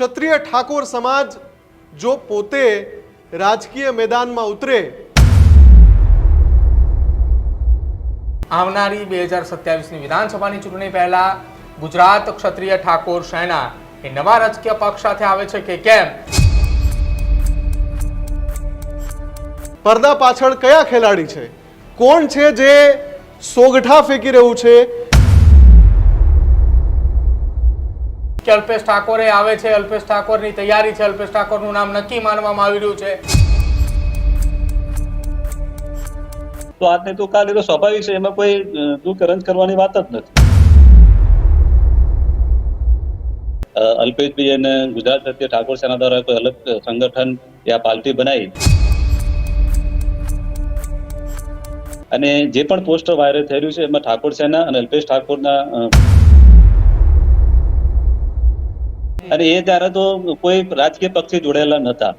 ક્ષત્રિય ઠાકોર સમાજ જો પોતે રાજકીય મેદાનમાં ઉતરે, આવનારી 2027ની વિધાનસભાની ચૂંટણી પહેલા ગુજરાત ક્ષત્રિય ઠાકોર સેના એ નવા રાજકીય પક્ષ સાથે આવે છે કે કેમ? પડદા પાછળ કયા ખેલાડી છે, કોણ છે જે સોગઠા ફેંકી રહ્યું છે? કે અલ્પેશ ઠાકોરે આવે છે, અલ્પેશ ઠાકોરની તૈયારી છે, અલ્પેશ ઠાકોરનું નામ નક્કી માનવામાં આવી રહ્યું છે. તો આજને તો કાલે તો સ્વાભાવિક છે, એમાં કોઈ દુઃખ કરવાની વાત જ નથી. અલ્પેશભાઈ અને ગુજરાત ક્ષત્રિય ઠાકોર સેના દ્વારા કોઈ અલગ સંગઠન યા પાર્ટી બનાવી અને જે પણ પોસ્ટર વાયરલ થઈ રહ્યું છે એમાં ઠાકોર સેના અને અલ્પેશ ઠાકોરના અને એ ત્યારે તો કોઈ રાજકીય પક્ષથી જોડાયેલા નતા.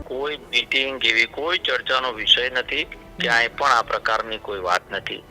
કોઈ મીટિંગ જેવી કોઈ ચર્ચાનો વિષય નથી, ક્યાંય પણ આ પ્રકારની કોઈ વાત નથી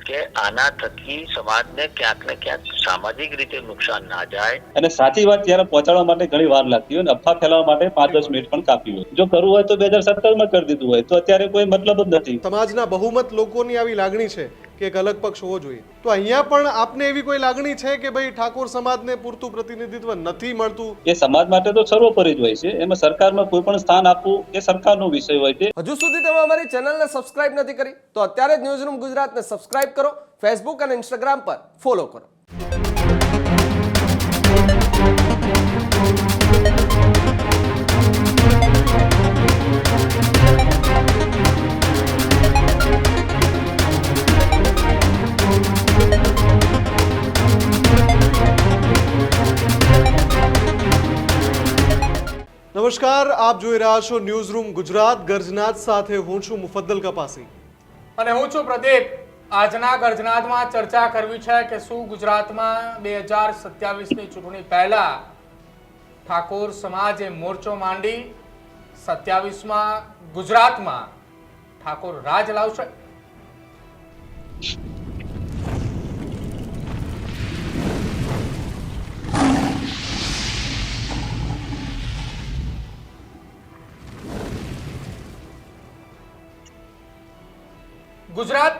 કે આના થકી સમાજને ક્યાંક ને ક્યાંક સામાજિક રીતે નુકસાન ના જાય. અને સાચી વાત ત્યારે પહોંચાડવા માટે ઘણી વાર લાગતી હોય અને અફવા ફેલાવવા માટે 5-10 મિનિટ પણ કાપી હોય. જો કરવું હોય તો 2017માં કરી દીધું હોય તો અત્યારે કોઈ મતલબ જ નથી. સમાજના બહુમત લોકોની આવી લાગણી છે કે એક અલગ પક્ષ હોવો જોઈએ. તો અહીંયા પણ આપને એવી કોઈ લાગણી છે કે ભાઈ ઠાકોર સમાજને પૂરતું પ્રતિનિધિત્વ નથી મળતું? એ સમાજ માટે તો સર્વોપરી જ હોય છે, એમાં સરકારમાં કોઈ પણ સ્થાન આપવું એ સરકારનો વિષય હોય છે. હજુ સુધી તમે અમારી ચેનલને સબસ્ક્રાઇબ નથી કરી તો અત્યારે જ ન્યૂઝરૂમ ગુજરાતને સબસ્ક્રાઇબ કરો, ફેસબુક અને ઇન્સ્ટાગ્રામ પર ફોલો કરો. નમસ્કાર, આપ જોઈ રહ્યા છો ન્યૂઝરૂમ ગુજરાત. ગર્જનાદ સાથે હું છું મુફદ્દલ કપાસી અને હું છું પ્રદીપ. આજના ગર્જનાદમાં ચર્ચા કરવી છે કે શું ગુજરાતમાં 2027ની ચૂંટણી પહેલા ઠાકોર સમાજે મોરચો માંડી 27માં ગુજરાતમાં ઠાકોર રાજ લાવશે? ગુજરાત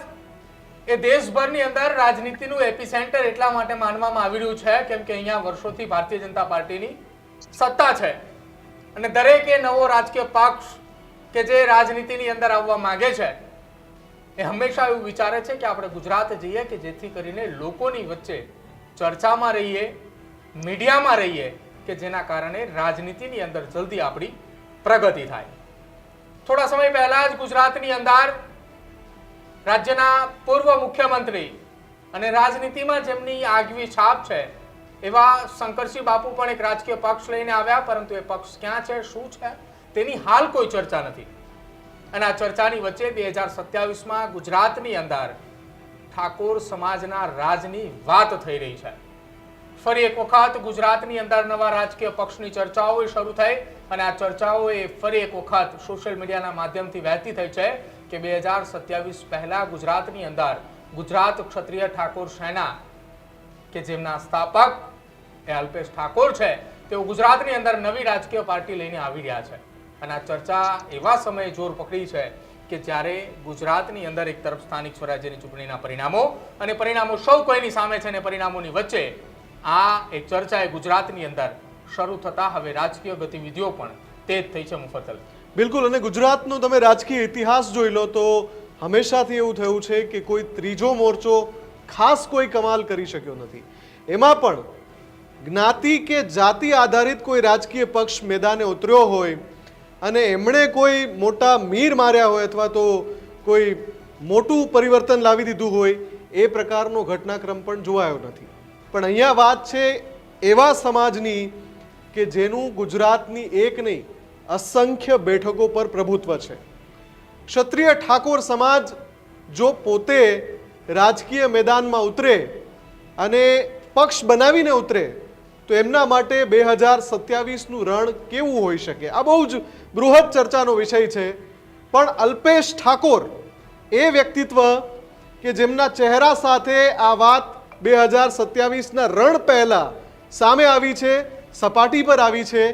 એ દેશભરની અંદર રાજનીતિનું એપિસેન્ટર એટલા માટે માનવામાં આવી રહ્યું છે કેમ કે અહીંયા વર્ષોથી ભારતીય જનતા પાર્ટીની સત્તા છે અને દરેકે નવો રાજકીય પક્ષ કે જે રાજનીતિની અંદર આવવા માંગે છે એ હંમેશા એવું વિચારે છે કે આપણે ગુજરાત જઈએ કે જેથી કરીને લોકોની વચ્ચે ચર્ચામાં રહીએ, મીડિયામાં રહીએ કે જેના કારણે રાજનીતિની અંદર જલ્દી આપણી પ્રગતિ થાય. થોડા સમય પહેલા જ ગુજરાતની અંદર રાજ્યના પૂર્વ મુખ્યમંત્રી અને રાજનીતિમાં જેમની આગવી છાપ છે એવા શંકરસિંહ બાપુ પણ એક રાજકીય પક્ષ લઈને આવ્યા, પરંતુ એ પક્ષ ક્યાં છે, શું છે તેની હાલ કોઈ ચર્ચા નથી. અને આ ચર્ચાની વચ્ચે 2027માં ગુજરાતની અંદર ઠાકોર સમાજના રાજની વાત થઈ રહી છે. ફરી એક વખત ગુજરાતની અંદર નવા રાજકીય પક્ષની ચર્ચાઓ શરૂ થઈ અને આ ચર્ચાઓ એ ફરી એક વખત સોશિયલ મીડિયાના માધ્યમથી વહેતી થઈ છે કે 2027 પહેલા ગુજરાતની અંદર ગુજરાત ક્ષત્રિય ઠાકોર સેના કે જેમના સ્થાપક એ અલ્પેશ ઠાકોર છે તેઓ ગુજરાતની અંદર નવી રાજકીય પાર્ટી લઈને આવી રહ્યા છે. અને આ ચર્ચા એવા સમયે જોર પકડી છે કે જ્યારે ગુજરાતની અંદર એક તરફ સ્થાનિક સ્વરાજ્યની ચૂંટણીના પરિણામો અને પરિણામો સૌ કોઈની સામે છે અને પરિણામોની વચ્ચે આ એક ચર્ચા એ ગુજરાતની અંદર શરૂ થતા હવે રાજકીય ગતિવિધિઓ પણ તેજ થઈ છે. મુફદ્દલ બિલકુલ. અને ગુજરાતનો તમે રાજકીય ઇતિહાસ જોઈ લો તો હંમેશાથી એવું થયું છે કે કોઈ ત્રીજો મોરચો ખાસ કોઈ કમાલ કરી શક્યો નથી. એમાં પણ જ્ઞાતિ કે જાતિ આધારિત કોઈ રાજકીય પક્ષ મેદાને ઉતર્યો હોય અને એમણે કોઈ મોટા મીર માર્યા હોય અથવા તો કોઈ મોટું પરિવર્તન લાવી દીધું હોય એ પ્રકારનો ઘટનાક્રમ પણ જોવાયો નથી. પણ અહીંયા વાત છે એવા સમાજની કે જેનું ગુજરાતની એક નહીં અસંખ્ય બેઠકો પર પ્રભુત્વ છે. ક્ષત્રિય ઠાકોર સમાજ જો પોતે રાજકીય મેદાનમાં ઉતરે અને પક્ષ બનાવીને ઉતરે તો એમના માટે 2027નું રણ કેવું હોઈ શકે? આ બહુ જ બૃહદ ચર્ચાનો વિષય છે. પણ અલ્પેશ ઠાકોર એ વ્યક્તિત્વ કે જેમના ચહેરા સાથે આ વાત 2027ના રણ પહેલા સામે આવી છે, સપાટી પર આવી છે,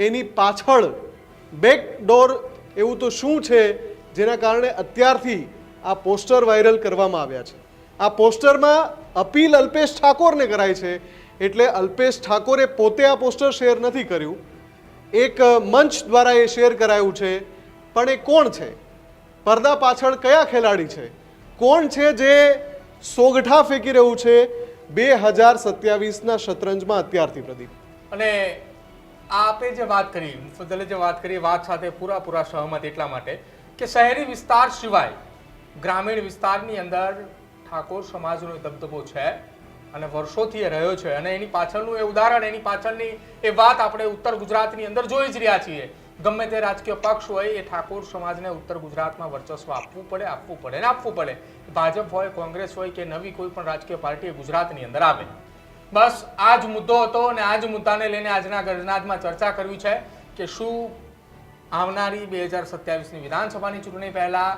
એની પાછળ બેકડોર એવું તો શું છે જેના કારણે અત્યારથી આ પોસ્ટર વાયરલ કરવામાં આવ્યા છે? આ પોસ્ટરમાં અપીલ અલ્પેશ ઠાકોરને કરાય છે, એટલે અલ્પેશ ઠાકોરે પોતે આ પોસ્ટર શેર નથી કર્યું, એક મંચ દ્વારા એ શેર કરાયું છે. પણ એ કોણ છે? પડદા પાછળ કયા ખેલાડી છે? કોણ છે જે સોગઠા ફેંકી રહ્યું છે 2027ના શતરંજમાં અત્યારથી? પ્રદીપ, અને આપે જે વાત કરી, મુફદ્દલે જે વાત કરી, વાત સાથે પૂરા સહમત એટલા માટે કે શહેરી વિસ્તાર સિવાય ગ્રામીણ વિસ્તારની અંદર ઠાકોર સમાજનો દબદબો છે અને વર્ષોથી એ રહ્યો છે. અને એની પાછળનું એ ઉદાહરણ, એની પાછળની એ વાત આપણે ઉત્તર ગુજરાતની અંદર જોઈ જ રહ્યા છીએ. ગમે તે રાજકીય પક્ષ હોય એ ઠાકોર સમાજને ઉત્તર ગુજરાતમાં વર્ચસ્વ આપવું પડે. ભાજપ હોય, કોંગ્રેસ હોય કે નવી કોઈ પણ રાજકીય પાર્ટી ગુજરાતની અંદર આવે. બસ આ જ મુદ્દો હતો અને આ જ મુદ્દાને લઈને આજના ગર્જનાદમાં ચર્ચા કરવી છે કે શું આવનારી 2027ની વિધાનસભાની ચૂંટણી પહેલા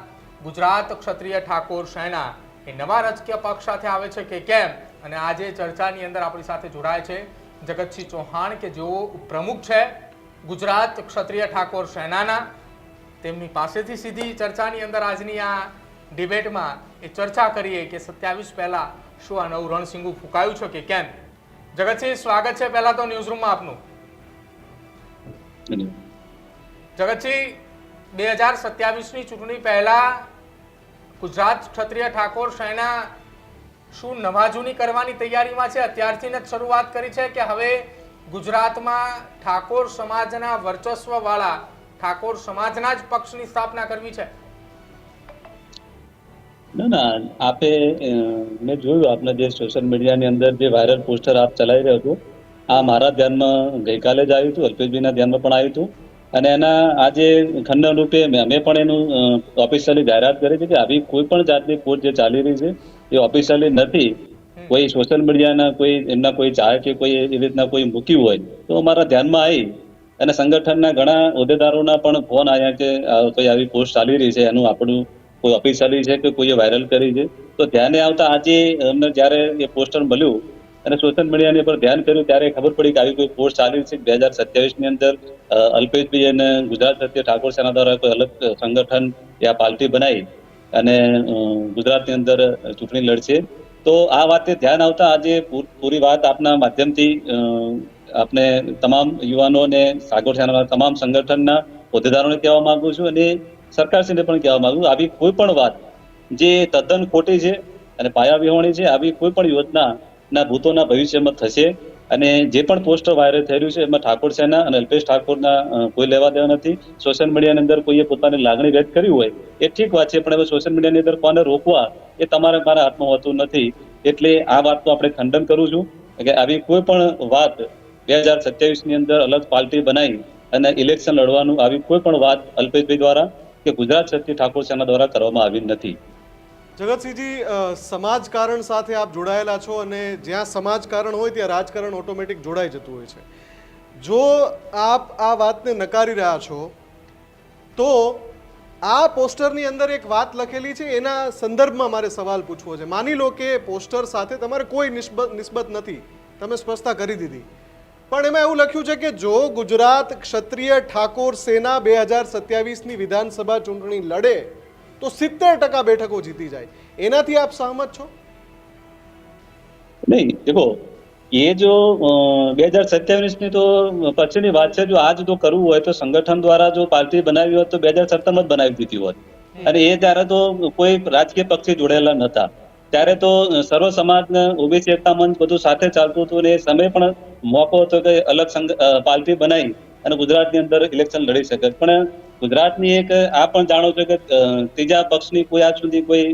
ગુજરાત ક્ષત્રિય ઠાકોર સેના એ નવા રાજકીય પક્ષ સાથે આવે છે કે કેમ? અને આજે ચર્ચાની અંદર આપણી સાથે જોડાય છે જગતસિંહ ચૌહાણ કે જેઓ પ્રમુખ છે ગુજરાત ક્ષત્રિય ઠાકોર સેનાના. તેમની પાસેથી સીધી ચર્ચાની અંદર આજની આ ડિબેટમાં એ ચર્ચા કરીએ કે 27 પહેલા શું આ નવું રણસિંગું ફૂંકાયું છે કે કેમ? જગતસિંહ, સ્વાગત છે પહેલા તો ન્યૂઝરૂમમાં આપનું. જગતસિંહ, 2027ની ચૂંટણી પહેલા ગુજરાત ક્ષત્રિય ઠાકોર સેના શું નવાજૂની કરવાની તૈયારીમાં છે? અત્યારથી જ શરૂઆત કરી છે કે હવે ગુજરાતમાં ઠાકોર સમાજના વર્ચસ્વ વાળા ઠાકોર સમાજના જ પક્ષની સ્થાપના કરવી છે? ના, આપે મેં જોયું આપને જે સોશિયલ મીડિયાની અંદર જે વાયરલ પોસ્ટર આપ ચલાવી રહ્યો હતો, આ મારા ધ્યાનમાં ગઈકાલે જ આવ્યું હતું, અલ્પેશભાઈના ધ્યાનમાં પણ આવ્યું હતું. અને એના આજે ખંડન રૂપે અમે પણ એનું ઓફિશિયલી જાહેરાત કરી છે કે આવી કોઈ પણ જાતની પોસ્ટ જે ચાલી રહી છે એ ઓફિશિયલી નથી. કોઈ સોશિયલ મીડિયાના કોઈ એમના કોઈ ચાહક કે કોઈ એવી રીતના કોઈ મૂક્યું હોય તો અમારા ધ્યાનમાં આવી અને સંગઠનના ઘણા હોદ્દેદારોના પણ ફોન આવ્યા કે કોઈ આવી પોસ્ટ ચાલી રહી છે, એનું આપણું કોઈ ઓફિશિયલી છે કે કોઈએ વાયરલ કરી છે. તો ધ્યાને આવતા આજે અમને જ્યારે એ પોસ્ટર મળ્યું અને સોશિયલ મીડિયાની પર ધ્યાન કર્યું ત્યારે ખબર પડી કે આવી કોઈ પોસ્ટ ચાલી છે. 2027ની અંદર અલ્પેશભાઈ અને ગુજરાત ક્ષત્રિય ઠાકોર સેના દ્વારા કોઈ અલગ સંગઠન યા પાર્ટી બનાવી અને ગુજરાતની અંદર ચૂંટણી લડશે. તો આ વાતે ધ્યાન આવતા આજે પૂરી વાત આપના માધ્યમથી આપને તમામ યુવાનો અને ઠાકોર સેનાના તમામ સંગઠનના હોદ્દેદારોને કહેવા માંગુ છું અને સરકારશ્રીને પણ કહેવા માંગુ, આવી કોઈ પણ વાત જે તદ્દન ખોટી છે અને પાયા વિહોણી છે, આવી કોઈ પણ યોજનાના ભૂતોના ભવિષ્યમાં થશે. અને જે પણ પોસ્ટર વાયરલ થઈ રહ્યું છે એમાં ઠાકોર સેના અને અલ્પેશ ઠાકોરના કોઈ લેવા દેવા નથી. સોશિયલ મીડિયાની અંદર કોઈએ પોતાની લાગણી વ્યક્ત કરી હોય એ ઠીક વાત છે, પણ હવે સોશિયલ મીડિયાની અંદર કોને રોકવા એ મારા હાથમાં હોતું નથી. એટલે આ વાતનું આપણે ખંડન કરું છું કે આવી કોઈ પણ વાત 2027ની અંદર અલગ પાર્ટી બનાવી અને ઇલેક્શન લડવાનું આવી કોઈ પણ વાત અલ્પેશભાઈ દ્વારા કે ગુજરાત ક્ષત્રિય ઠાકોર સેના દ્વારા કરવામાં આવી નથી. જગતસિંહજી, સમાજકારણ સાથે આપ જોડાયેલા છો અને જ્યાં સમાજકારણ હોય ત્યાં રાજકારણ ઓટોમેટિક જોડાઈ જતું હોય છે. જો આપ આ વાતને નકારી રહ્યા છો તો આ પોસ્ટરની અંદર એક વાત લખેલી છે, એના સંદર્ભમાં મારે સવાલ પૂછવો છે. માની લો કે પોસ્ટર સાથે તમારે કોઈ નિસ્બત નથી, તમે સ્પષ્ટતા કરી દીધી, પણ એમાં એવું લખ્યું છે કે જો ગુજરાત ક્ષત્રિય ઠાકોર સેના 2027ની વિધાનસભા ચૂંટણી લડે તો 70% બેઠકો જીતી જાય. એનાથી આપ સહમત છો? નહીં, દેખો એ જો 2027ની તો પછીની વાત છે. જો આજ જો કરવું હોય તો સંગઠન દ્વારા જો પાર્ટી બનાવી હોત તો 2017માં જ બનાવી દીધી હોત. અને એ ત્યારે તો કોઈ રાજકીય પક્ષથી જોડાયેલા નતા. ત્યારે તો સર્વ સમાજને ઓબીસી એકતા મંચ બધું સાથે ચાલતું હતું અને એ સમય પણ મોકો હતો કે અલગ પાર્ટી બનાવી અને ગુજરાતની અંદર ઇલેક્શન લડી શકે. પણ ગુજરાતની એક આ પણ જાણો છો કે ત્રીજા પક્ષની કોઈ આજ સુધી કોઈ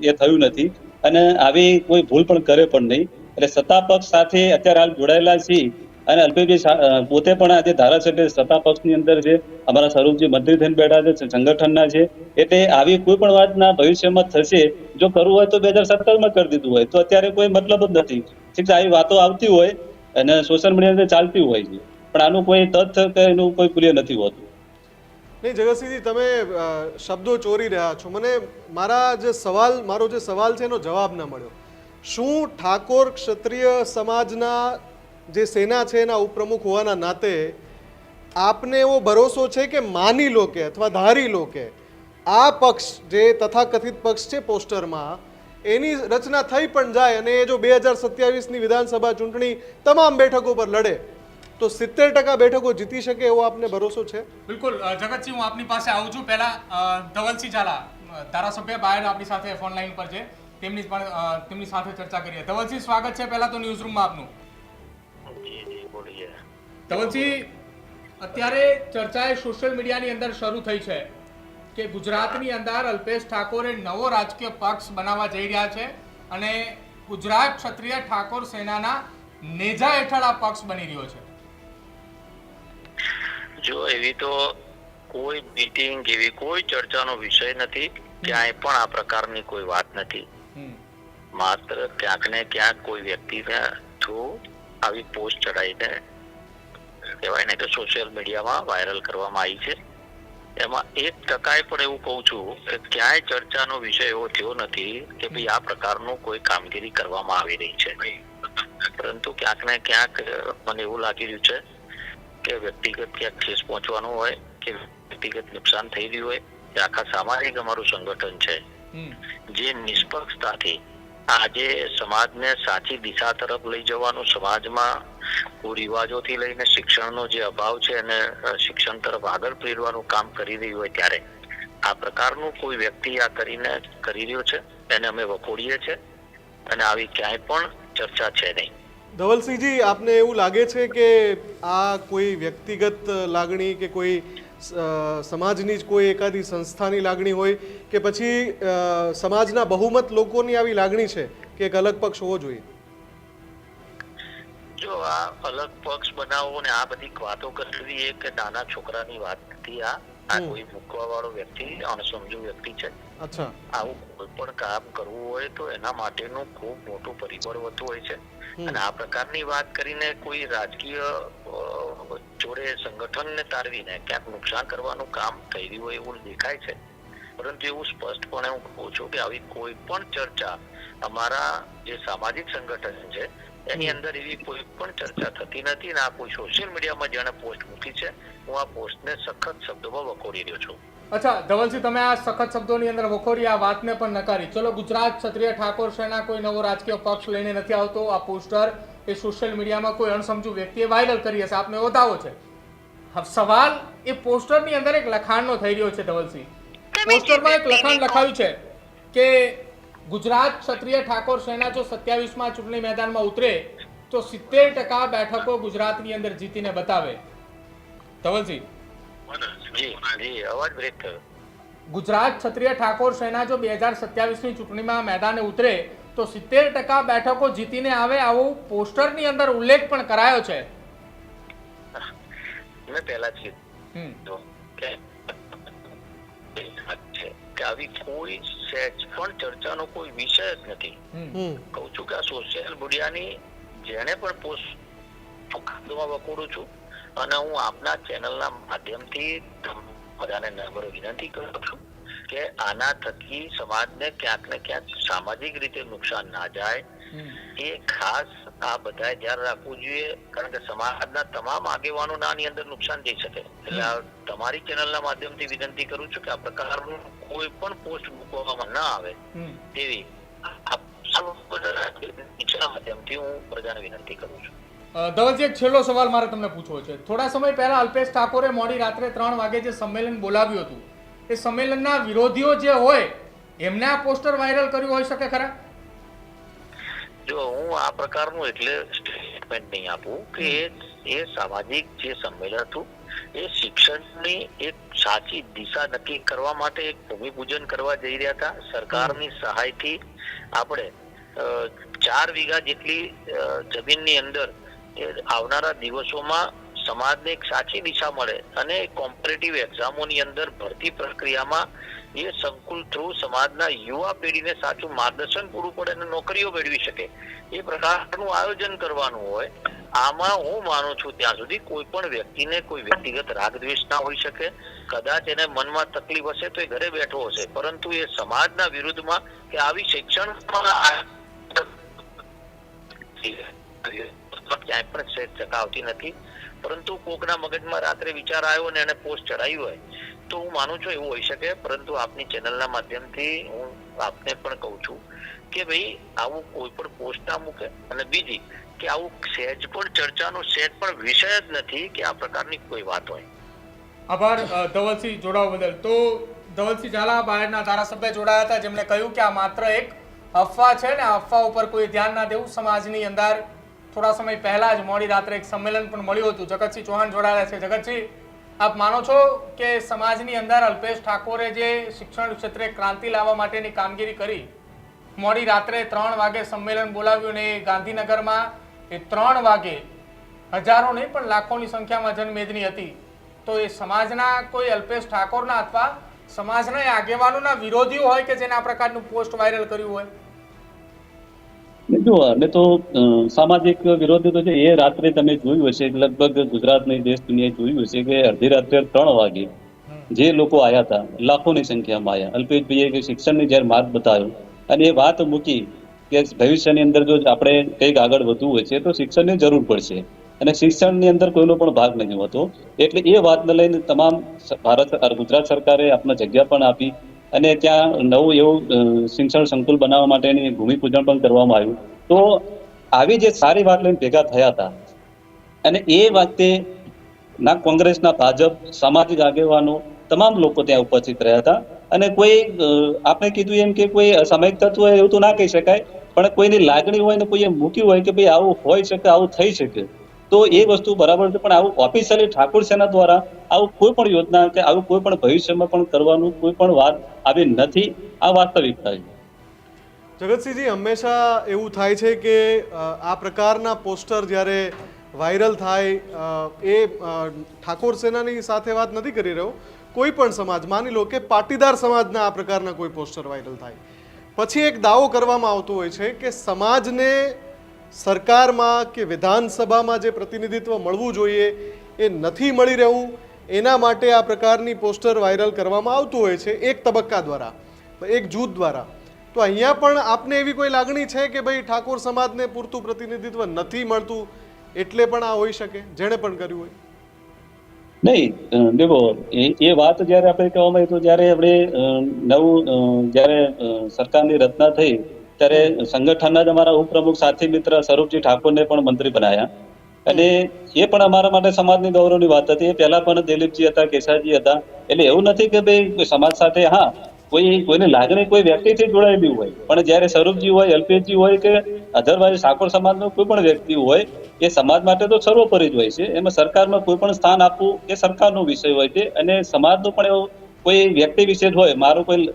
એ થયું નથી અને આવી કોઈ ભૂલ પણ કરે પણ નહીં. એટલે સત્તા પક્ષ સાથે અત્યારે હાલ જોડાયેલા છીએ અને અલ્પેશભાઈ પોતે પણ આજે ધારાસભ્ય સત્તા પક્ષની અંદર છે, અમારા સ્વરૂપજી મંત્રી થઈને બેઠા છે, સંગઠનના છે. એટલે આવી કોઈ પણ વાતના ભવિષ્યમાં થશે. જો કરવું હોય તો 2017માં કરી દીધું હોય તો અત્યારે કોઈ મતલબ જ નથી. ઠીક છે, આવી વાતો આવતી હોય અને સોશિયલ મીડિયા ચાલતી હોય છે, પણ આનું કોઈ તથ્ય કે એનું કોઈ ક્લિયર નથી હોતું. નહીં જગતસિંહજી, તમે શબ્દો ચોરી રહ્યા છો. મારો જે સવાલ છે એનો જવાબ ના મળ્યો. શું ઠાકોર ક્ષત્રિય સમાજના જે સેના છે એના ઉપપ્રમુખ હોવાના નાતે આપને એવો ભરોસો છે કે માની લો કે અથવા ધારી લો કે આ પક્ષ જે તથાકથિત પક્ષ છે પોસ્ટરમાં એની રચના થઈ પણ જાય અને એ જો 2027ની વિધાનસભા ચૂંટણી તમામ બેઠકો પર લડે તો 70% બેઠકો જીતી શકે એવો આપને ભરોસો છે? બિલકુલ જગતસિંહ, હું આપની પાસે આવું છું. પહેલા ધવલસિંહ ઝાલા ધારાસભ્ય બહાર આપણી સાથે ફોન લાઈન પર છે, તેમની સાથે ચર્ચા કરીએ. ધવલસિંહ, સ્વાગત છે પહેલા તો ન્યૂઝ રૂમમાં આપનું. ધવલસિંહ, અત્યારે ચર્ચા સોશિયલ મીડિયાની અંદર શરૂ થઈ છે કે ગુજરાતની અંદર અલ્પેશ ઠાકોરે નવો રાજકીય પક્ષ બનાવવા જઈ રહ્યા છે અને ગુજરાત ક્ષત્રિય ઠાકોર સેનાના નેજા હેઠળ આ પક્ષ બની રહ્યો છે. જો એવી તો કોઈ મીટિંગ એવી કોઈ ચર્ચાનો વિષય નથી, ક્યાંય પણ આ પ્રકારની કોઈ વાત નથી. માત્ર ક્યાંક ને ક્યાંક કોઈ વ્યક્તિના થ્રુ આવી પોસ્ટ ચડાવીને કહેવાય ને કે સોશિયલ મીડિયામાં વાયરલ કરવામાં આવી છે. એમાં 1% પણ એવું કહું છું કે ક્યાંય ચર્ચાનો વિષય એવો થયો નથી કે ભાઈ આ પ્રકારનું કોઈ કામગીરી કરવામાં આવી રહી છે. પરંતુ ક્યાંક ને ક્યાંક મને એવું લાગી રહ્યું છે કે વ્યક્તિગત ક્યાંક ઠેસ પહોંચવાનો હોય કે વ્યક્તિગત નુકસાન થઈ રહ્યું હોય કે આખા સામાજિક અમારું સંગઠન છે જે નિષ્પક્ષતાથી આજે સમાજને સાચી દિશા તરફ લઈ જવાનું, સમાજમાં કુરિવાજોથી લઈને શિક્ષણનો જે અભાવ છે અને શિક્ષણ તરફ આગળ પ્રેરવાનું કામ કરી રહ્યું હોય ત્યારે આ પ્રકારનું કોઈ વ્યક્તિ આ કરી રહ્યો છે એને અમે વખોડીએ છીએ અને આવી ક્યાંય પણ ચર્ચા છે નહીં. ધવલસિંહજી, આપને એવું લાગે છે કે આ કોઈ વ્યક્તિગત લાગણી કે કોઈ સમાજની જ કોઈ એકાદી સંસ્થાની લાગણી હોય કે પછી સમાજના બહુમત લોકોની આવી લાગણી છે કે એક અલગ પક્ષ હોવો જોઈએ? જો આ અલગ પક્ષ બનાવવો ને આ બધી વાતો કરવી એ કે નાના છોકરાની વાત નથી. આ કોઈ મૂકવા વાળો વ્યક્તિ, અણસમજુ વ્યક્તિ છે. અચ્છા, આવું કોઈ પણ કામ કરવું હોય તો એના માટેનું ખૂબ મોટું પરિબળ હોતું હોય છે અને આ પ્રકારની વાત કરીને કોઈ રાજકીય જોડે સંગઠનને તારવીને ક્યાંક નુકસાન કરવાનું કામ થઈ રહ્યું હોય એવું દેખાય છે. પરંતુ એવું સ્પષ્ટપણે હું કહું છું કે આવી કોઈ પણ ચર્ચા અમારા જે સામાજિક સંગઠન છે એની અંદર એવી કોઈ પણ ચર્ચા થતી નથી. આ કોઈ સોશિયલ મીડિયામાં જેણે પોસ્ટ મૂકી છે હું આ પોસ્ટને સખત શબ્દોમાં વખોડી રહ્યો છું. અચ્છા ધવલસિંહ, તમે આ સખત શબ્દોની અંદર વખોડી આ વાતને પણ નકારી. ચલો, ગુજરાત ક્ષત્રિય ઠાકોર સેના કોઈ નવો રાજકીય પક્ષ લઈને નથી આવતો. આ પોસ્ટર એ સોશિયલ મીડિયામાં કોઈ અણસમજુ વ્યક્તિએ વાયરલ કરી હશે, આપને વધાવો છે. સવાલ એ પોસ્ટરની અંદર એક લખાણનો થઈ રહ્યો છે ધવલસિંહ. પોસ્ટરમાં એક લખાણ લખાયું છે કે ગુજરાત ક્ષત્રિય ઠાકોર સેના જો 27માં ચૂંટણી મેદાનમાં ઉતરે તો 70% બેઠકો ગુજરાતની અંદર જીતીને બતાવે. ધવલસિંહ, ગુજરાત ક્ષત્રિય ઠાકોર સેના જો 2027ની ચૂંટણીમાં મેદાને ઉતરે તો 70% બેઠકો જીતીને આવે, આવો પોસ્ટરની અંદર ઉલ્લેખ પણ કરાયો છે. મેં પહેલા જ કીધું કે આવી કોઈ સહેજ પણ ચર્ચાનો કોઈ વિષય જ નથી. કહું છું કે આ સોશિયલ મીડિયાની જેને પણ પોસ્ટ વખોડું છું અને હું આપના ચેનલના માધ્યમથી બધાને નમ્ર વિનંતી કરું છું કે આના થકી સમાજને ક્યાંક ને ક્યાંક સામાજિક રીતે નુકસાન ના જાય એ ખાસ આ બધાએ ધ્યાન રાખવું જોઈએ. કારણ કે સમાજના તમામ આગેવાનોના આની અંદર નુકસાન જઈ શકે. એટલે તમારી ચેનલના માધ્યમથી વિનંતી કરું છું કે આ પ્રકારનું કોઈ પણ પોસ્ટ મૂકવામાં ના આવે તેવી માધ્યમથી હું પ્રજાને વિનંતી કરું છું. ધવલજી, એક છેલ્લો સવાલ મારે તમને પૂછવો છે. થોડા સમય પહેલા અલ્પેશ ઠાકોરે મોડી રાત્રે 3 વાગે જે સંમેલન બોલાવ્યું હતું એ સંમેલનના વિરોધીઓ જે હોય એમને આ પોસ્ટર વાયરલ કર્યું હોઈ શકે ખરા? જો હું આ પ્રકારનું એટલે સ્ટેટમેન્ટ નહીં આપું કે એ સામાજિક જે સંમેલન હતું એ શિક્ષણની એક સાચી દિશા નક્કી કરવા માટે એક ભૂમિપૂજન કરવા જઈ રહ્યા હતા. સરકારની સહાયથી આપણે 4 વીઘા જેટલી જમીનની અંદર આવનારા દિવસોમાં સમાજને એક સાચી દિશા મળે અને કોમ્પિટિટિવ એક્ઝામોની અંદર ભરતી પ્રક્રિયામાં એ સંકુલ થ્રુ સમાજના યુવા પેઢીને સાચું માર્ગદર્શન પૂરું પડે અને નોકરીઓ મેળવી શકે એ પ્રકારનું આયોજન કરવાનું હોય આમાં હું માનું છું ત્યાં સુધી કોઈ પણ વ્યક્તિને કોઈ વ્યક્તિગત રાગ દ્વેષ ના હોઈ શકે. કદાચ એને મનમાં તકલીફ હશે તો એ ઘરે બેઠો હશે, પરંતુ એ સમાજના વિરુદ્ધમાં કે આવી શિક્ષણમાં ક્યાંય પણ સેજ ચકાવતી નથી. પરંતુ કોકના મગજમાં રાત્રે વિચાર આવ્યો અને એને પોસ્ટ ચડાવી હોય તો હું માનું છું એવું હોઈ શકે. પરંતુ આપની ચેનલના માધ્યમથી હું આપને પણ કહું છું કે ભાઈ આવું કોઈ પણ પોસ્ટ ના મૂકે. અને બીજી કે આવું સહેજ પણ ચર્ચાનો સહેજ પણ વિષય જ નથી કે આ પ્રકારની કોઈ વાત હોય. આભાર ધવલસિંહ જોડાવા બદલ. તો ધવલસિંહ ઝાલા બાયડના ધારાસભ્ય જોડાયા હતા, જેમણે કહ્યું કે આ માત્ર એક અફવા છે ને આ અફવા ઉપર કોઈ ધ્યાન ના દેવું. સમાજની અંદર થોડા સમય પહેલા જ મોડી રાત્રે એક સંમેલન પણ મળ્યું હતું. જગતસિંહ ચૌહાણ જોડાયેલા છે. જગતસિંહ, આપ માનો છો કે સમાજની અંદર અલ્પેશ ઠાકોરે જે શિક્ષણ ક્ષેત્રે ક્રાંતિ લાવવા માટેની કામગીરી કરી, મોડી રાત્રે 3 વાગે સંમેલન બોલાવ્યું ને ગાંધીનગરમાં એ 3 વાગે હજારો નહીં પણ લાખોની સંખ્યામાં જનમેદની હતી, તો એ સમાજના કોઈ અલ્પેશ ઠાકોરના અથવા સમાજના આગેવાનોના વિરોધીઓ હોય કે જેને આ પ્રકારનું પોસ્ટ વાયરલ કર્યું હોય? જો અમે તો સામાજિક વિરોધી તો છે એ રાત્રે તમે જોયું હશે, લગભગ ગુજરાતની દેશ દુનિયાએ જોયું હશે કે અડધી રાત્રે 3 વાગે જે લોકો આવ્યા હતા, લાખોની સંખ્યામાં આવ્યા. અલ્પેશભાઈએ કે શિક્ષણની જ્યારે માર્ગ બતાવ્યો અને એ વાત મૂકી કે ભવિષ્યની અંદર જો આપણે કંઈક આગળ વધવું હોય છે તો શિક્ષણની જરૂર પડશે અને શિક્ષણની અંદર કોઈનો પણ ભાગ નથી હોતો. એટલે એ વાતને લઈને તમામ ગુજરાત સરકારે આપને જગ્યા પણ આપી અને ત્યાં નવું એવું શિક્ષણ સંકુલ બનાવવા માટેની ભૂમિપૂજન પણ કરવામાં આવ્યું. તો આવી જે સારી વાત લઈને ભેગા થયા હતા અને એ વાતે ના કોંગ્રેસના, ભાજપ, સામાજિક આગેવાનો તમામ લોકો ત્યાં ઉપસ્થિત રહ્યા હતા. અને કોઈ આપણે કીધું એમ કે કોઈ અસામયિક તત્વ હોય એવું તો ના કહી શકાય, પણ કોઈની લાગણી હોય ને કોઈએ મૂક્યું હોય કે ભાઈ આવું હોઈ શકે, આવું થઈ શકે, તો એ વસ્તુ બરાબર છે. પણ આવું ઓફિશિયલી ઠાકોર સેના દ્વારા આવું કોઈ પણ યોજના કે આવું કોઈ પણ ભવિષ્યમાં પણ કરવાનું કોઈ પણ વાત આવી નથી. આ વાસ્તવિકતા છે. જગતસિંહજી, હંમેશા એવું થાય છે કે આ પ્રકારના પોસ્ટર જ્યારે વાયરલ થાય, એ ઠાકોર સેનાની સાથે વાત નથી કરી રહ્યો, કોઈ પણ સમાજ, માની લો કે પાટીદાર સમાજના આ પ્રકારના કોઈ પોસ્ટર વાયરલ થાય, પછી એક દાવો કરવામાં આવતો હોય છે કે સમાજને સરકારમાં કે વિધાનસભામાં જે પ્રતિનિધિત્વ મળવું જોઈએ એ નથી મળી રહ્યું, એના માટે આ પ્રકારની પોસ્ટર વાયરલ કરવામાં આવતું હોય છે એક તબક્કા દ્વારા, એક જૂથ દ્વારા. તો અહીંયા પણ આપને એવી કોઈ લાગણી છે કે ભાઈ ઠાકોર સમાજને પૂરતું પ્રતિનિધિત્વ નથી મળતું એટલે પણ આ હોઈ શકે, જેણે પણ કર્યું હોય? નહીં, દેખો એ વાત જ્યારે આપણે કહેવામાં આવી તો જ્યારે આપણે નવું જ્યારે સરકારની રચના થઈ ત્યારે સંગઠનના જ અમારા ઉપપ્રમુખ સાથી મિત્ર સ્વરૂપજી ઠાકોરને પણ મંત્રી બનાયા અને એ પણ અમારા માટે સમાજની ગૌરવની વાત હતી. એ પહેલા પણ દિલીપજી હતા, કેશાજી હતા. એટલે એવું નથી કે ભાઈ સમાજ સાથે, હા કોઈની લાગણી કોઈ વ્યક્તિથી જોડાયેલી હોય, પણ જ્યારે સ્વરૂપજી હોય, અલ્પેશજી હોય કે અધરવાઇઝ ઠાકોર સમાજનો કોઈ પણ વ્યક્તિ હોય, એ સમાજ માટે તો સર્વોપરી જ હોય છે. એમાં સરકારમાં કોઈ પણ સ્થાન આપવું એ સરકારનો વિષય હોય છે અને સમાજનો પણ એવો કોઈ વ્યક્તિ વિશેષ હોય, મારો કોઈ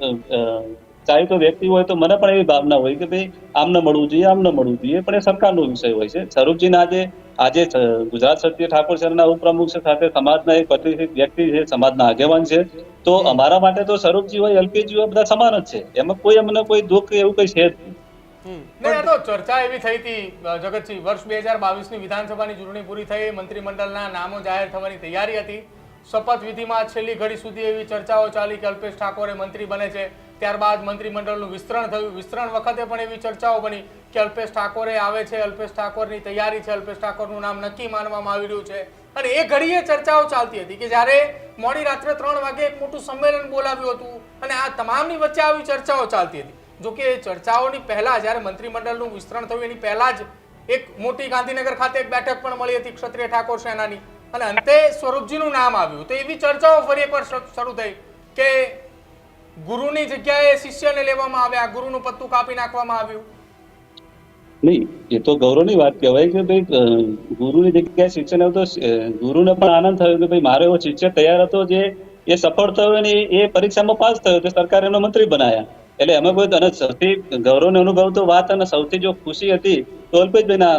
ચાહે તો વ્યક્તિ હોય તો મને પણ એવી ભાવના હોય કે ભાઈ આમને મળવું જોઈએ, આમને મળવું જોઈએ, પણ એ સરકારનો વિષય હોય છે. સ્વરૂપજીના આજે ગુજરાત ક્ષત્રિય ઠાકોર સેનાના ઉપપ્રમુખ છે, સાથે સમાજના એક પ્રતિષ્ઠિત વ્યક્તિ છે, સમાજના આગેવાન છે. તો અમારા માટે તો સ્વરૂપજી હોય, અલ્પેશજી હોય, બધા સમાન જ છે. એમાં કોઈ અમને કોઈ દુઃખ એવું કઈ છે જ નહીં. તો ચર્ચા એવી થઈ હતી જગતસિંહ, વર્ષ 2022ની વિધાનસભાની ચૂંટણી પૂરી થઈ, મંત્રીમંડળના નામો જાહેર થવાની તૈયારી હતી. શપથવિધિમાં છેલ્લી ઘડી સુધી એવી ચર્ચાઓ ચાલી કે અલ્પેશ ઠાકોરે મંત્રી બને છે. ત્યારબાદ મંત્રીમંડળનું વિસ્તરણ થયું. વિસ્તરણ વખતે પણ એવી ચર્ચાઓ બની કે અલ્પેશ ઠાકોરે આવે છે, અલ્પેશ ઠાકોરની તૈયારી છે, અલ્પેશ ઠાકોરનું નામ નક્કી માનવામાં આવી રહ્યું છે. અને એ ઘડીએ ચર્ચાઓ ચાલતી હતી કે જ્યારે મોડી રાત્રે 3 વાગે એક મોટું સંમેલન બોલાવ્યું હતું અને આ તમામની વચ્ચે આવી ચર્ચાઓ ચાલતી હતી. જોકે એ ચર્ચાઓની પહેલા જ્યારે મંત્રીમંડળનું વિસ્તરણ થયું એની પહેલા જ એક મોટી ગાંધીનગર ખાતે એક બેઠક પણ મળી હતી ક્ષત્રિય ઠાકોર સેનાની અને અંતે સ્વરૂપજીનું નામ આવ્યું. તો એવી ચર્ચાઓ ફરી એકવાર શરૂ થઈ કે ગુરુની જગ્યાએ શિષ્યને લેવામાં આવ્યા, ગુરુનું પત્તું કાપી નાખવામાં આવ્યું. નહીં, એ તો ગૌરવની વાત કહેવાય કે ભાઈ ગુરુની જગ્યાએ શિક્ષણ આવ્યું તો ગુરુને પણ આનંદ થયો કે ભાઈ મારો એવો શિષ્ય તૈયાર હતો જે એ સફળ થયો અને એ પરીક્ષામાં પાસ થયો તો સરકારે એનો મંત્રી બનાયા. એટલે અમે કોઈ અને સૌથી ગૌરવનો અનુભવ તો વાત અને સૌથી જો ખુશી હતી તો અલ્પેશભાઈના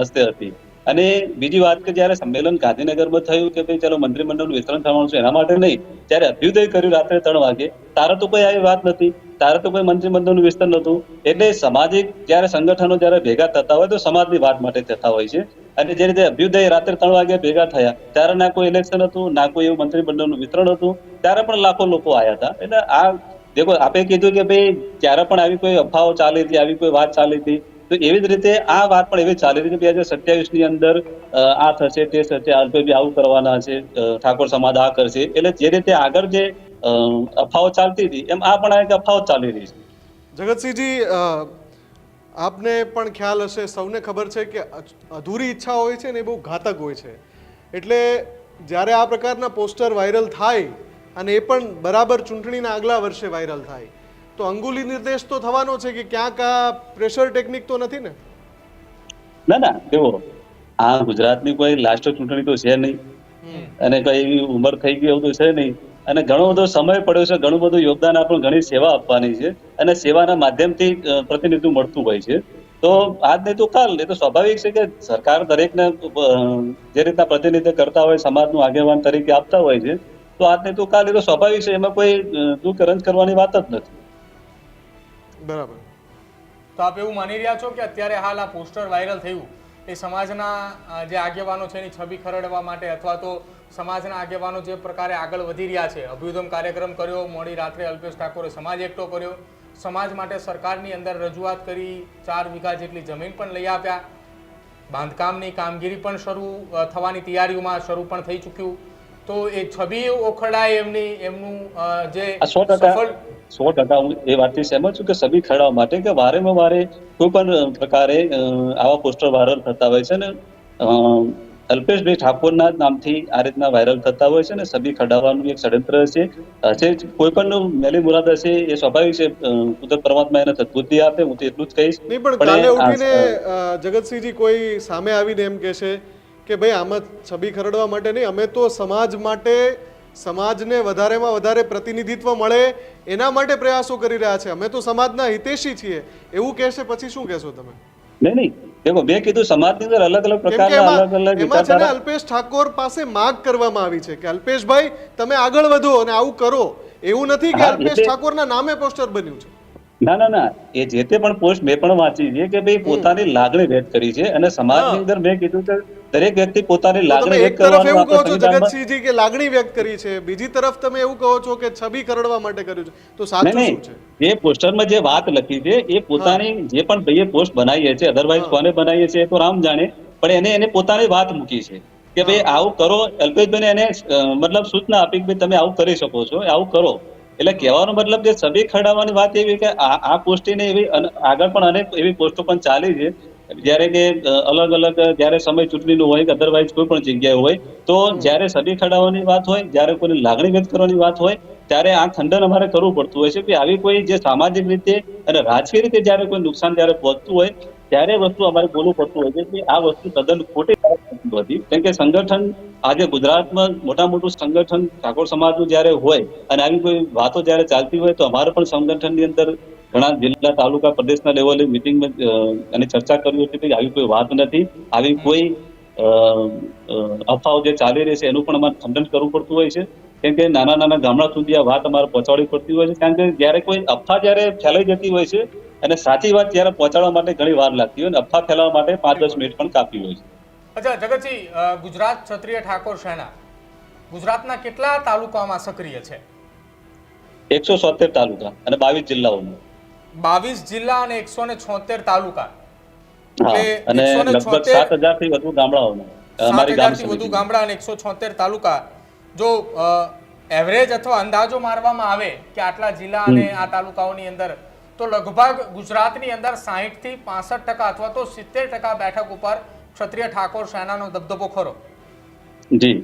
હસ્તે હતી. અને બીજી વાત કે જયારે સંમેલન ગાંધીનગરમાં થયું કે ભાઈ ચાલો મંત્રીમંડળનું વિસ્તરણ થવાનું છે એના માટે નહીં, જયારે અભ્યુદય કર્યું રાત્રે 3 વાગે, તારે તો કોઈ આવી વાત નથી. ત્યારે તો કોઈ મંત્રીમંડળનું વિસ્તરણ નહોતું. એટલે સામાજિક જયારે સંગઠનો જયારે ભેગા થતા હોય તો સમાજની વાત માટે થતા હોય છે. અને જે રીતે અભ્યુદય રાત્રે 3 વાગે ભેગા થયા ત્યારે ના કોઈ ઇલેક્શન હતું, ના કોઈ એવું મંત્રીમંડળનું વિસ્તરણ હતું, ત્યારે પણ લાખો લોકો આવ્યા હતા. એટલે આ દેખો આપે કીધું કે ભાઈ ત્યારે પણ આવી કોઈ અફવાઓ ચાલી હતી, આવી કોઈ વાત ચાલી હતી, તો એવી જ રીતે આ વાત પણ એવી ચાલી હતી કે 2027 ની અંદર આ થશે તે થશે, અલ્પેશભાઈ આવું કરવાના છે, ઠાકોર સમાજ આ કરશે. એટલે જે રીતે આગળ જે અફવાઓ ચાલતી હતી એમ આ પણ એક અફવાઓ ચાલી રહી છે. જગતસિંહજી, આપને પણ ખ્યાલ હશે, સૌને ખબર છે કે અધૂરી ઈચ્છા હોય છે ને એ બહુ ઘાતક હોય છે. એટલે જ્યારે આ પ્રકારના પોસ્ટર વાયરલ થાય અને એ પણ બરાબર ચૂંટણીના આગલા વર્ષે વાયરલ થાય તો અંગુલી નિર્દેશ તો થવાનો છે કે ક્યાંક આ પ્રેશર ટેકનિક તો નથી ને? ના દેવો, આ ગુજરાતની કોઈ લાસ્ટ ચૂંટણી તો છે નહીં, અને કઈ એવી ઉંમર થઈ ગઈ એવું તો છે નહીં, અને ઘણો બધો સમય પડ્યો છે, ઘણું બધું યોગદાન આપણું, ઘણી સેવા આપવાની છે, અને સેવાના માધ્યમથી પ્રતિનિધિત્વ મળતું હોય છે. તો આજ નહીં તો કાલ, એ તો સ્વાભાવિક છે કે સરકાર દરેકને જે રીતના પ્રતિનિધિત્વ કરતા હોય, સમાજનું આગેવાન તરીકે આપતા હોય છે, તો આજ નહીં તો કાલ એ તો સ્વાભાવિક છે, એમાં કોઈ દુઃખ રંજ કરવાની વાત જ નથી. બરાબર. તો આપ એવું માની રહ્યા છો કે અત્યારે હાલ આ પોસ્ટર વાયરલ થયું એ સમાજના જે આગેવાનો છે એની છબી ખરડવા માટે, અથવા તો સમાજના આગેવાનો જે પ્રકારે આગળ વધી રહ્યા છે, અભ્યુદય કાર્યક્રમ કર્યો, મોડી રાત્રે અલ્પેશ ઠાકોરે સમાજ એકઠો કર્યો, સમાજ માટે સરકારની અંદર રજૂઆત કરી, 4 વીઘા જેટલી જમીન પણ લઈ આપ્યા, બાંધકામની કામગીરી પણ શરૂ થવાની તૈયારીઓમાં શરૂ પણ થઈ ચૂક્યું, તો એ છબી ઓખડાય એમનું જે 100% હું એ વાતથી સહેમત છું કે છબી ખરડાવવા માટે કે વારે કોઈ પણ પ્રકારે આવા પોસ્ટર વાયરલ થતા હોય છે ને અલ્પેશભાઈ ઠાકોરના નામથી આ રીતના વાયરલ થતા હોય છે ને છબી ખરડાવવાનું એક ષડયંત્ર છે. કોઈ પણ મેલી મુરાદ હશે એ સ્વાભાવિક છે, કુદરત પરમાત્મા એને સદબુદ્ધિ આપે, હું તો એટલું જ કહીશ. નહીં, પણ કાલે ઉઠીને જગતસિંહજી કોઈ સામે આવીને એમ કહેશે કે ભાઈ આમાં છબી ખરડવા માટે નહીં, અમે તો સમાજ માટે, સમાજને વધારેમાં વધારે પ્રતિનિધિત્વ મળે એના માટે પ્રયાસો કરી રહ્યા છે, અમે તો સમાજના હિતેશી છીએ, એવું કહેશે પછી શું કહેશો તમે? નહીં દેખો, મેં કીધું સમાજની અંદર અલગ અલગ પ્રકારના એમાં છે ને અલ્પેશ ઠાકોર પાસે માંગ કરવામાં આવી છે કે અલ્પેશભાઈ તમે આગળ વધો અને આવું કરો, એવું નથી કે અલ્પેશ ઠાકોરના નામે પોસ્ટર બન્યું છે. ના, એ જે તે પણ પોસ્ટ મેં પણ વાંચી છે કે ભાઈ પોતાની લાગણી વ્યક્ત કરી છે, અને સમાજની અંદર મેં કીધું કે દરેક વ્યક્તિ પોતાની લાગણી વ્યક્ત કરવાનું. એવું કહો છો જગતસિંહજી કે લાગણી વ્યક્ત કરી છે, બીજી તરફ તમે એવું કહો છો કે છબી કરડવા માટે કર્યું છે, તો સાચું શું છે? એ પોસ્ટરમાં જે વાત લખી છે એ પોતાની જે પણ ભાઈએ પોસ્ટ બનાવી છે, અધરવાઇઝ કોને બનાવી છે એ તો રામ જાણે, પણ એને પોતાની વાત મૂકી છે કે ભાઈ આવું કરો. અલ્પેશભાઈને એને મતલબ સૂચના આપી કે ભાઈ તમે આવું કરી શકો છો, આવું કરો. એટલે કહેવાનો મતલબ કે છબી ખરડાવવાની વાત એવી કે આ પોસ્ટીને એવી આગળ પણ અનેક એવી પોસ્ટો પણ ચાલી છે, જયારે કે અલગ અલગ જયારે સમય ચૂંટણીનો હોય કે અધરવાઇઝ કોઈ પણ જગ્યાએ હોય, તો જયારે છબી ખરડાવવાની વાત હોય, જયારે કોઈની લાગણી વ્યક્ત કરવાની વાત હોય, ત્યારે આ ખંડન અમારે કરવું પડતું હોય છે કે આવી કોઈ જે સામાજિક રીતે અને રાજકીય રીતે જયારે કોઈ નુકસાન જયારે પહોંચતું હોય ત્યારે વસ્તુ અમારે બોલવું પડતું હોય છે કે આ વસ્તુ તદ્દન ખોટી હતી. કેમ કે સંગઠન આજે ગુજરાતમાં મોટું સંગઠન ઠાકોર સમાજનું જયારે હોય અને આવી કોઈ વાતો જયારે ચાલતી હોય, તો અમારે પણ સંગઠનની અંદર ઘણા જિલ્લા, તાલુકા, પ્રદેશના લેવલે મિટિંગમાં અને ચર્ચા કરવી હતી કે આવી કોઈ વાત નથી, આવી કોઈ અફવાઓ જે ચાલી રહી છે એનું પણ અમારે ખંડન કરવું પડતું હોય છે. કેમ કે નાના ગામડા સુધી આ વાત અમારે પહોંચાડવી પડતી હોય છે, કારણ કે જયારે કોઈ અફવા જયારે ફેલાઈ જતી હોય છે અને સાચી વાત જયારે પહોંચાડવા માટે ઘણી વાર લાગતી હોય, અને અફવા ફેલાવવા માટે 5-10 મિનિટ પણ કાપી હોય છે. અચ્છા જગતજી, ગુજરાત ક્ષત્રિય ઠાકોર સેના ગુજરાતના કેટલા તાલુકામાં સક્રિય છે? 176 તાલુકા અને 22 જિલ્લાઓમાં. 22 જિલ્લા અને 176 તાલુકા, અને લગભગ 7,000 થી વધુ ગામડાઓમાં, 7,000 થી વધુ ગામડા અને 176 તાલુકા. જો એવરેજ અથવા અંદાજો મારવામાં આવે કે આટલા જિલ્લા અને આ તાલુકાઓની અંદર, તો લગભગ ગુજરાતની અંદર 60 થી 65% અથવા તો 70% બેઠક ઉપર ક્ષત્રિય ઠાકોર સેનાનો દબદબો ખરો. જી.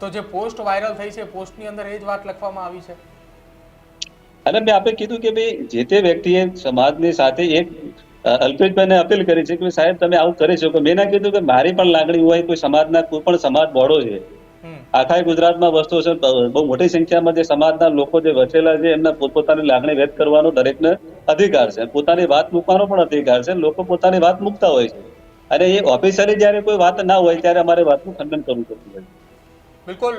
તો જે પોસ્ટ વાયરલ થઈ છે, પોસ્ટની અંદર એ જ વાત લખવામાં આવી છે. અને મેં આપણે કીધું કે ભાઈ જે તે વ્યક્તિએ સમાજની સાથે એક અલ્પેશભાઈને અપીલ કરી છે કે સાહેબ તમે આવું કરી શકો. મેં ના કીધું કે મારી પણ લાગણી હોય, કોઈ સમાજના કોઈ પણ સમાજ બોડો છે, આખા ગુજરાતમાં વસ્તુ છે, બહુ મોટી સંખ્યામાં જે સમાજના લોકો જે વસેલા છે એમના પોતપોતાની લાગણી વ્યક્ત કરવાનો દરેકને અધિકાર છે, પોતાની વાત મૂકવાનો પણ અધિકાર છે. લોકો પોતાની વાત મૂકતા હોય છે, અને એ ઓફિશિયલી જયારે કોઈ વાત ના હોય ત્યારે અમારે વાતનું ખંડન કરવું પડતું હોય. બિલકુલ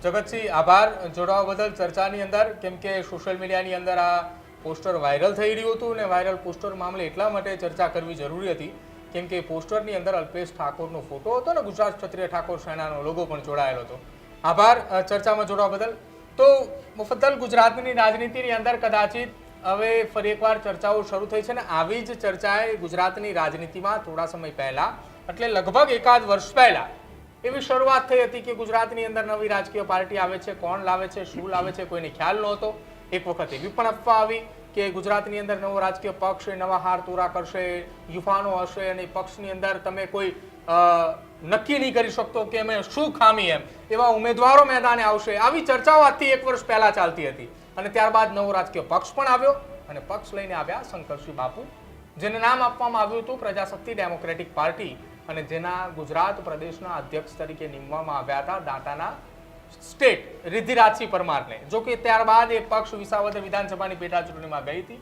જગતસિંહ, આભાર જોડાવા બદલ ચર્ચાની અંદર. કેમ કે સોશિયલ મીડિયાની અંદર આ પોસ્ટર વાયરલ થઈ રહ્યું હતું અને વાયરલ પોસ્ટર મામલે એટલા માટે ચર્ચા કરવી જરૂરી હતી કેમ કે પોસ્ટરની અંદર અલ્પેશ ઠાકોરનો ફોટો હતો ને ગુજરાત ક્ષત્રિય ઠાકોર સેનાનો લોગો પણ જોડાયેલો હતો. આભાર ચર્ચામાં જોડાવા બદલ. તો મુફદ્દલ, ગુજરાતની રાજનીતિની અંદર કદાચિત હવે ફરી એકવાર ચર્ચાઓ શરૂ થઈ છે ને આવી જ ચર્ચાએ ગુજરાતની રાજનીતિમાં થોડા સમય પહેલા એટલે લગભગ એકાદ વર્ષ પહેલા એવી શરૂઆત થઈ હતી કે ગુજરાતની અંદર નવી રાજકીય પાર્ટી આવે છે, કોણ લાવે છે, શું લાવે છે, કોઈને ખ્યાલ નહોતો. એક વખત એવી પણ અફવા આવી કે ગુજરાતની અંદર નવો રાજકીય પક્ષ નવા હાર તોરા કરશે, યુવાનો હશે અને પક્ષની અંદર તમે કોઈ નક્કી નહીં કરી શકતો કે અમે શું ખામી એમ એવા ઉમેદવારો મેદાને આવશે. આવી ચર્ચાઓ આજથી એક વર્ષ પહેલા ચાલતી હતી અને ત્યારબાદ નવો રાજકીય પક્ષ પણ આવ્યો અને પક્ષ લઈને આવ્યા શંકરસિંહ બાપુ, જેને નામ આપવામાં આવ્યું હતું પ્રજાશક્તિ ડેમોક્રેટિક પાર્ટી અને જેના ગુજરાત પ્રદેશના અધ્યક્ષ તરીકે નિમવામાં આવ્યા હતા દાંતાના સ્ટેટ રિદ્ધિરાજસિંહ પરમારને. જો કે ત્યારબાદ એ પક્ષ વિસાવદર વિધાનસભાની પેટા ચૂંટણીમાં ગઈ હતી.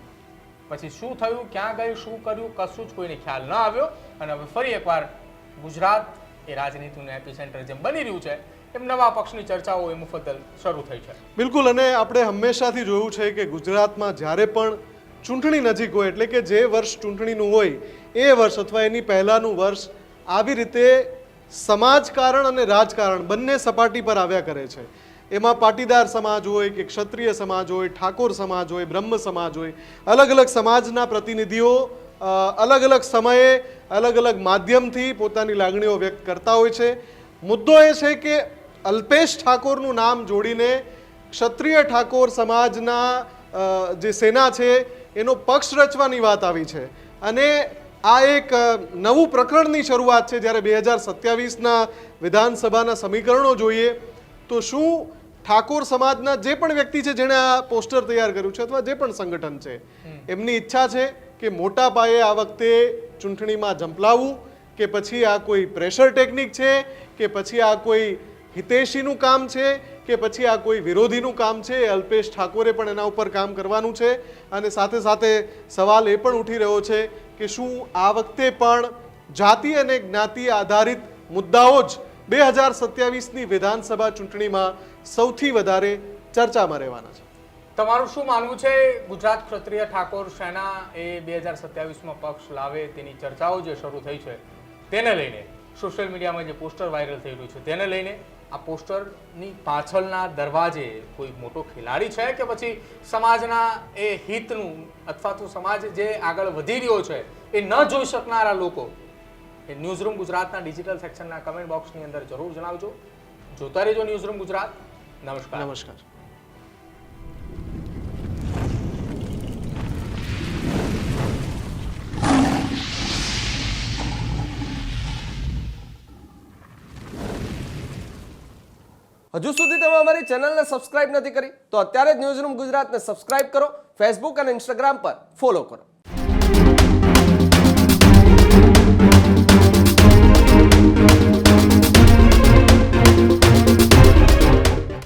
પછી શું થયું, ક્યાં ગયું, શું કર્યું, કશું જ કોઈને ખ્યાલ ન આવ્યો અને હવે ફરી એકવાર ગુજરાત એ રાજનીતિનું એપિસેન્ટર જેમ બની રહ્યું છે એમ નવા પક્ષની ચર્ચાઓ એ મુફદ્દલ શરૂ થઈ છે. બિલકુલ, અને આપણે હંમેશાથી જોયું છે કે ગુજરાતમાં જ્યારે પણ ચૂંટણી નજીક હોય એટલે કે જે વર્ષ ચૂંટણીનું હોય એ વર્ષ અથવા એની પહેલાંનું વર્ષ આવી રીતે સમાજકારણ અને રાજકારણ બંને સપાટી પર આવ્યા કરે છે. એમાં પાટીદાર સમાજ હોય કે ક્ષત્રિય સમાજ હોય, ઠાકોર સમાજ હોય, બ્રહ્મ સમાજ હોય, અલગ અલગ સમાજના પ્રતિનિધિઓ અલગ અલગ સમયે અલગ અલગ માધ્યમથી પોતાની લાગણીઓ વ્યક્ત કરતા હોય છે. મુદ્દો એ છે કે અલ્પેશ ઠાકોરનું નામ જોડીને ક્ષત્રિય ઠાકોર સમાજના જે સેના છે એનો પક્ષ રચવાની વાત આવી છે અને આ એક નવું પ્રકરણની શરૂઆત છે. જ્યારે 2027ના વિધાનસભાના સમીકરણો જોઈએ તો શું ઠાકોર સમાજના જે પણ વ્યક્તિ છે જેણે આ પોસ્ટર તૈયાર કર્યું છે અથવા જે પણ સંગઠન છે એમની ઈચ્છા છે કે મોટા પાયે આ વખતે ચૂંટણીમાં ઝંપલાવવું કે પછી આ કોઈ પ્રેશર ટેકનિક છે કે પછી આ કોઈ હિતેશીનું કામ છે કે પછી આ કોઈ વિરોધીનું કામ છે. અલ્પેશ ઠાકોરે પણ એના ઉપર કામ કરવાનું છે અને સાથે સાથે સવાલ એ પણ ઉઠી રહ્યો છે કે શું આ વખતે પણ જાતિ અને જ્ઞાતિ આધારિત મુદ્દાઓ જ 2027ની વિધાનસભા ચૂંટણીમાં સૌથી વધારે ચર્ચામાં રહેવાના છે. તમારું શું માનવું છે? ગુજરાત ક્ષત્રિય ઠાકોર સેના એ 2027માં પક્ષ લાવે તેની ચર્ચાઓ જે શરૂ થઈ છે તેને લઈને સોશિયલ મીડિયામાં જે પોસ્ટર વાયરલ થઈ રહ્યું છે તેને લઈને આ પોસ્ટરની પાછળના દરવાજે કોઈ મોટો ખેલાડી છે કે પછી સમાજના એ હિતનું અથવા તો સમાજ જે આગળ વધી રહ્યો છે એ ન જોઈ શકનારા લોકો એ ન્યૂઝરૂમ ગુજરાતના ડિજિટલ સેક્શનના કમેન્ટ બોક્સની અંદર જરૂર જણાવજો. જોતા રહેજો ન્યૂઝરૂમ ગુજરાત. નમસ્કાર. નમસ્કાર. હજુ સુધી તમે અમારી ચેનલને સબસ્ક્રાઇબ નથી કરી તો અત્યારે જ ન્યૂઝરૂમ ગુજરાતને સબસ્ક્રાઇબ કરો, ફેસબુક અને ઇન્સ્ટાગ્રામ પર ફોલો કરો.